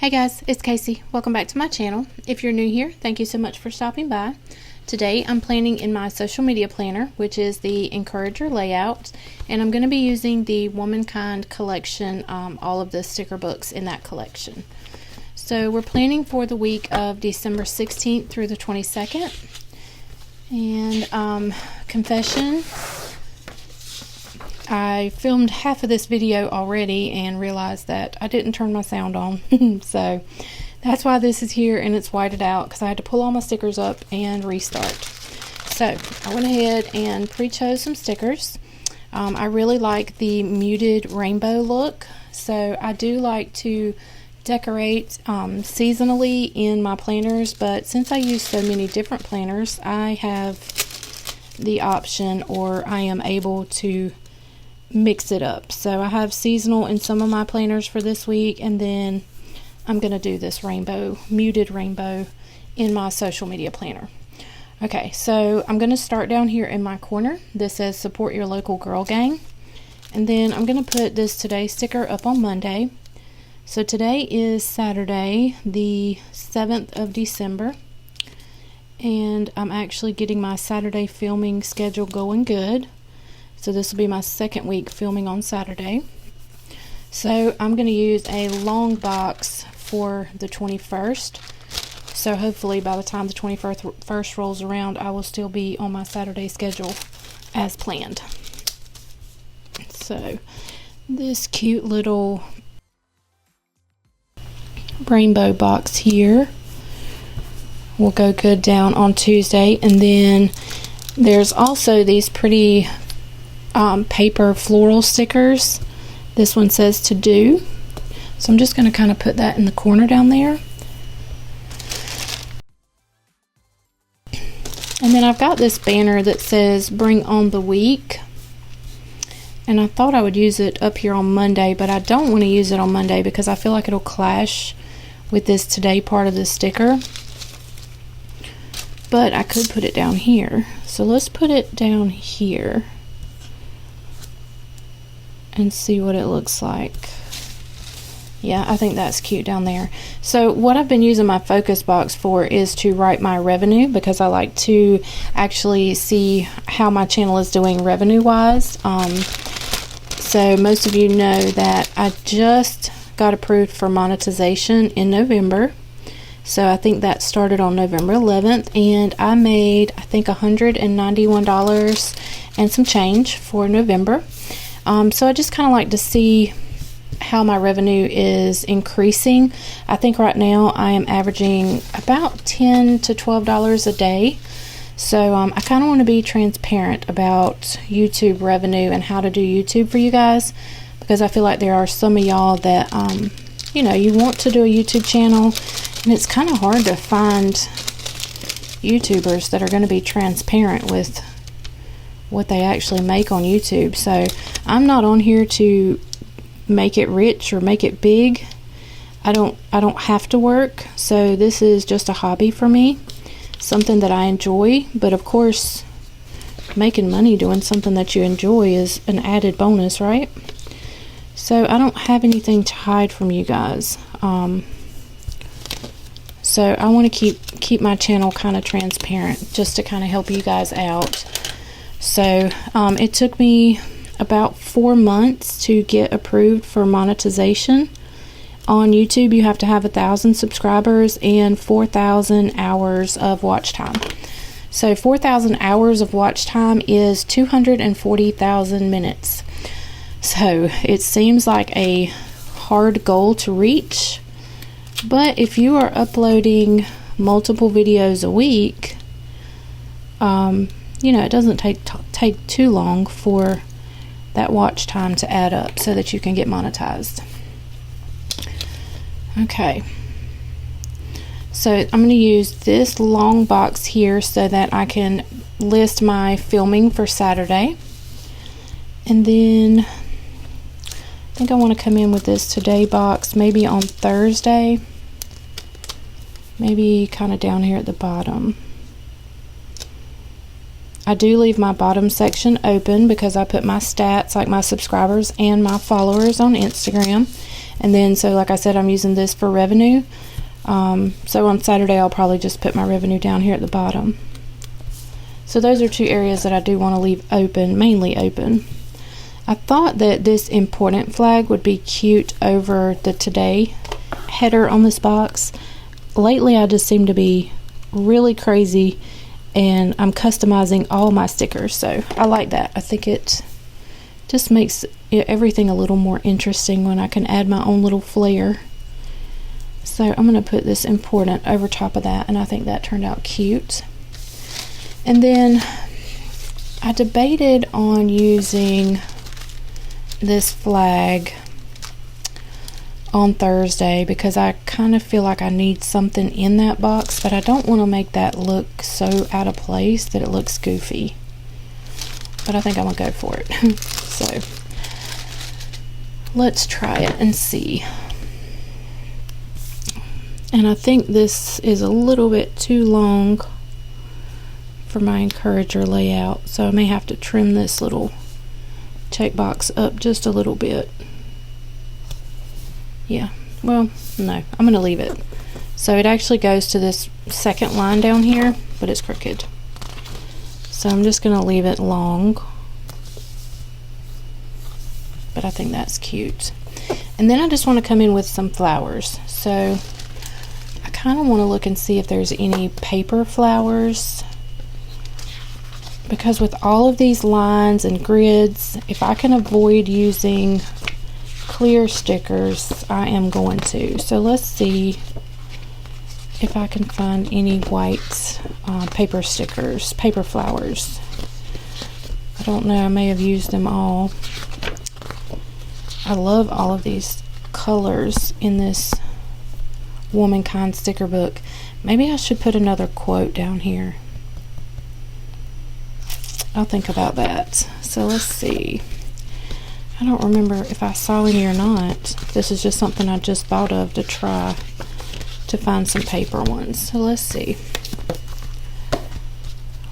Hey guys, it's Casey. Welcome back to my channel. If you're new here, thank you so much for stopping by. Today I'm planning in my social media planner, which is the Encourager layout, and I'm going to be using the Womankind collection, all of the sticker books in that collection. So we're planning for the week of December 16th through the 22nd. And confession, I filmed half of this video already and realized that I didn't turn my sound on. So that's why this is here and it's whited out, because I had to pull all my stickers up and restart. So I went ahead and pre-chose some stickers. I really like the muted rainbow look, so I do like to decorate seasonally in my planners, but since I use so many different planners, I have the option, or I am able to mix it up. So I have seasonal in some of my planners for this week, and then I'm going to do this rainbow, muted rainbow, in my social media planner. Okay, so I'm going to start down here in my corner. This says support your local girl gang, and then I'm going to put this today sticker up on Monday. So today is Saturday, the 7th of December, and I'm actually getting my Saturday filming schedule going good. So this will be my second week filming on Saturday. So I'm going to use a long box for the 21st. So hopefully by the time the 21st rolls around, I will still be on my Saturday schedule as planned. So this cute little rainbow box here will go good down on Tuesday. And then there's also these pretty paper floral stickers. This one says to do, so I'm just going to kind of put that in the corner down there. And then I've got this banner that says bring on the week, and I thought I would use it up here on Monday, but I don't want to use it on Monday because I feel like it'll clash with this today part of the sticker. But I could put it down here, so let's put it down here and see what it looks like. Yeah, I think that's cute down there. So what I've been using my focus box for is to write my revenue, because I like to actually see how my channel is doing revenue wise. So most of you know that I just got approved for monetization in November. So I think that started on November 11th, and I made, I think, $191 and some change for November. So I just kind of like to see how my revenue is increasing. I think right now I am averaging about $10 to $12 a day. So I kind of want to be transparent about YouTube revenue and how to do YouTube for you guys, because I feel like there are some of y'all that you know, you want to do a YouTube channel, and it's kind of hard to find YouTubers that are going to be transparent with what they actually make on YouTube. So I'm not on here to make it rich or make it big. I don't have to work, so this is just a hobby for me, something that I enjoy. But of course, making money doing something that you enjoy is an added bonus, right? So I don't have anything to hide from you guys. So I want to keep my channel kind of transparent, just to kind of help you guys out. So it took me about 4 months to get approved for monetization. On YouTube, you have to have 1,000 subscribers and 4,000 hours of watch time. So 4,000 hours of watch time is 240,000 minutes. So it seems like a hard goal to reach, but if you are uploading multiple videos a week, you know, it doesn't take too long for that watch time to add up so that you can get monetized. Okay, so I'm going to use this long box here so that I can list my filming for Saturday. And then I think I want to come in with this today box maybe on Thursday, maybe kind of down here at the bottom. I do leave my bottom section open because I put my stats, like my subscribers and my followers, on Instagram. And then, so like I said, I'm using this for revenue. So on Saturday I'll probably just put my revenue down here at the bottom. So those are two areas that I do want to leave open, mainly open. I thought that this important flag would be cute over the today header on this box. Lately I just seem to be really crazy and I'm customizing all my stickers, so I like that. I think it just makes everything a little more interesting when I can add my own little flair. So I'm going to put this important over top of that, and I think that turned out cute. And then I debated on using this flag on Thursday because I kind of feel like I need something in that box, but I don't want to make that look so out of place that it looks goofy. But I think I'm going to go for it. So let's try it and see. And I think this is a little bit too long for my encourager layout, so I may have to trim this little checkbox up just a little bit. Yeah, well, no, I'm going to leave it. So it actually goes to this second line down here, but it's crooked. So I'm just going to leave it long. But I think that's cute. And then I just want to come in with some flowers. So I kind of want to look and see if there's any paper flowers, because with all of these lines and grids, if I can avoid using clear stickers, I am going to. So let's see if I can find any white paper stickers, paper flowers. I don't know, I may have used them all. I love all of these colors in this Womankind sticker book. Maybe I should put another quote down here. I'll think about that. So let's see. I don't remember if I saw any or not. This is just something I just thought of to try to find some paper ones. So let's see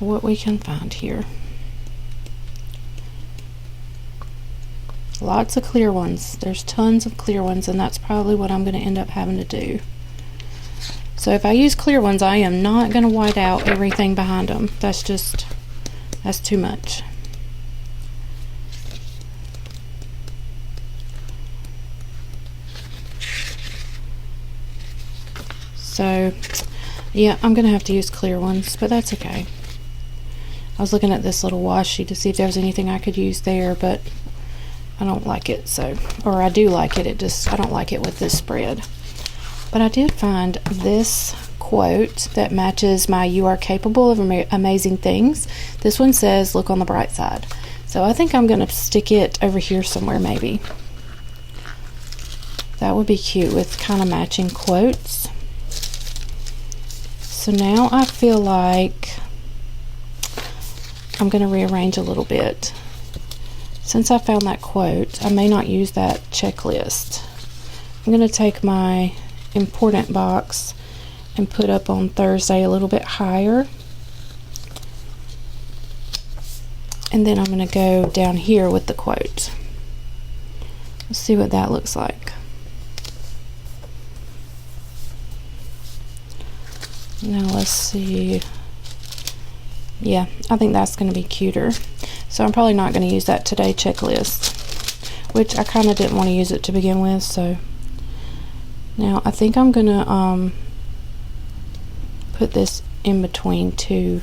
what we can find here. Lots of clear ones. There's tons of clear ones, and that's probably what I'm going to end up having to do. So if I use clear ones, I am not going to white out everything behind them. That's too much. So yeah, I'm going to have to use clear ones, but that's okay. I was looking at this little washi to see if there was anything I could use there, but I don't like it. So, or I do like it, I don't like it with this spread. But I did find this quote that matches my "You are capable of amazing things." This one says, "Look on the bright side." So I think I'm going to stick it over here somewhere maybe. That would be cute with kind of matching quotes. So now I feel like I'm going to rearrange a little bit. Since I found that quote, I may not use that checklist. I'm going to take my important box and put up on Thursday a little bit higher. And then I'm going to go down here with the quote. Let's see what that looks like. Now let's see. Yeah, I think that's going to be cuter. So I'm probably not going to use that today checklist, which I kind of didn't want to use it to begin with. So now I think I'm going to put this in between two.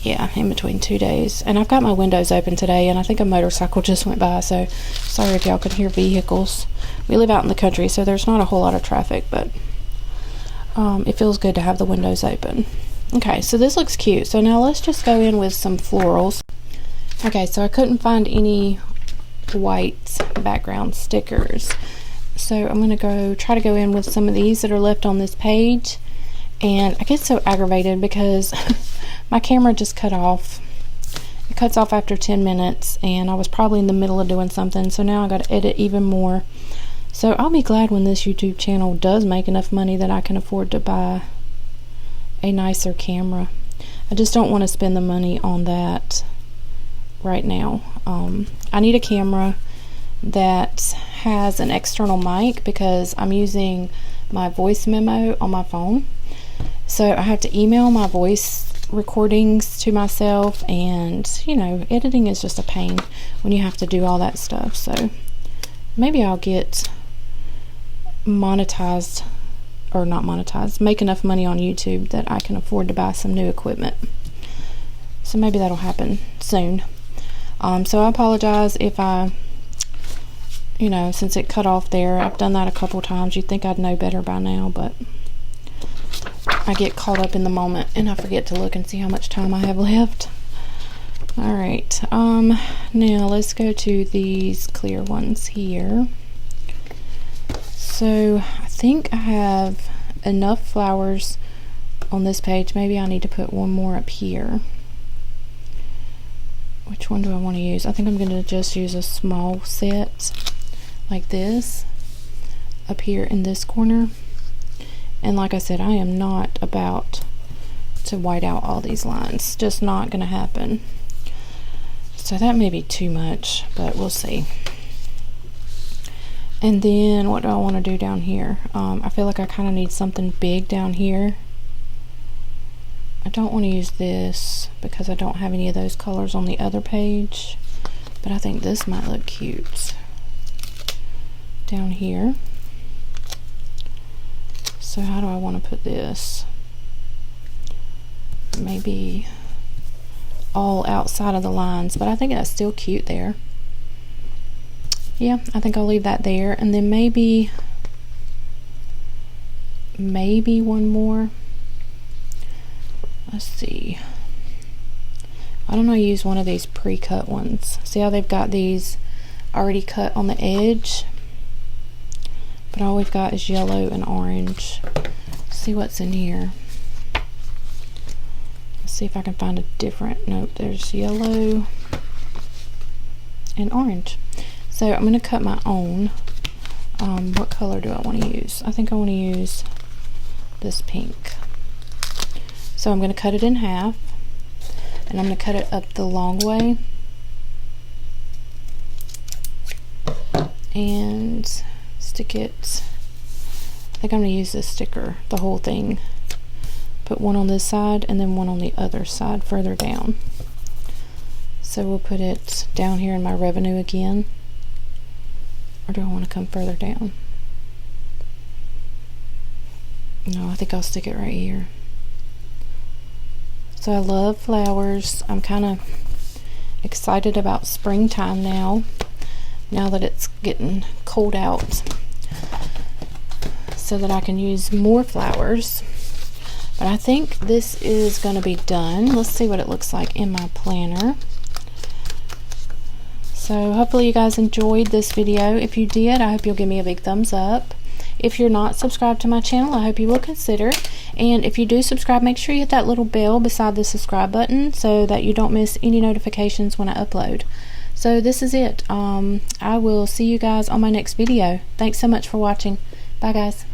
Yeah, in between 2 days. And I've got my windows open today, and I think a motorcycle just went by, so sorry if y'all can hear vehicles. We live out in the country, so there's not a whole lot of traffic, but it feels good to have the windows open. Okay, so this looks cute. So now let's just go in with some florals. Okay, so I couldn't find any white background stickers. So I'm going to try to go in with some of these that are left on this page. And I get so aggravated because my camera just cut off. It cuts off after 10 minutes, and I was probably in the middle of doing something, so now I got to edit even more. So I'll be glad when this YouTube channel does make enough money that I can afford to buy a nicer camera. I just don't want to spend the money on that right now. I need a camera that has an external mic because I'm using my voice memo on my phone. So I have to email my voice recordings to myself, and you know, editing is just a pain when you have to do all that stuff. So maybe I'll get monetized, or not monetized, make enough money on YouTube that I can afford to buy some new equipment. So maybe that'll happen soon. So I apologize if I, you know, since it cut off there. I've done that a couple times. You'd think I'd know better by now, but I get caught up in the moment and I forget to look and see how much time I have left. Alright, now let's go to these clear ones here. So I think I have enough flowers on this page. Maybe I need to put one more up here. Which one do I want to use? I think I'm going to just use a small set like this up here in this corner. And like I said, I am not about to white out all these lines. Just not going to happen. So that may be too much, but we'll see. And then what do I want to do down here? I feel like I kind of need something big down here. I don't want to use this because I don't have any of those colors on the other page, but I think this might look cute down here. So how do I want to put this? Maybe all outside of the lines, but I think that's still cute there. Yeah, I think I'll leave that there, and then maybe one more. Let's see. I don't know, use one of these pre-cut ones. See how they've got these already cut on the edge? But all we've got is yellow and orange. Let's see what's in here. Let's see if I can find a different. Nope, there's yellow and orange. So I'm going to cut my own. What color do I want to use? I think I want to use this pink. So I'm going to cut it in half, and I'm going to cut it up the long way and stick it. I think I'm going to use this sticker, the whole thing. Put one on this side and then one on the other side further down. So we'll put it down here in my revenue again. Or do I want to come further down? No, I think I'll stick it right here. So I love flowers. I'm kind of excited about springtime now that it's getting cold out, so that I can use more flowers. But I think this is going to be done. Let's see what it looks like in my planner. So hopefully you guys enjoyed this video. If you did, I hope you'll give me a big thumbs up. If you're not subscribed to my channel, I hope you will consider. And if you do subscribe, make sure you hit that little bell beside the subscribe button so that you don't miss any notifications when I upload. So this is it. I will see you guys on my next video. Thanks so much for watching. Bye guys.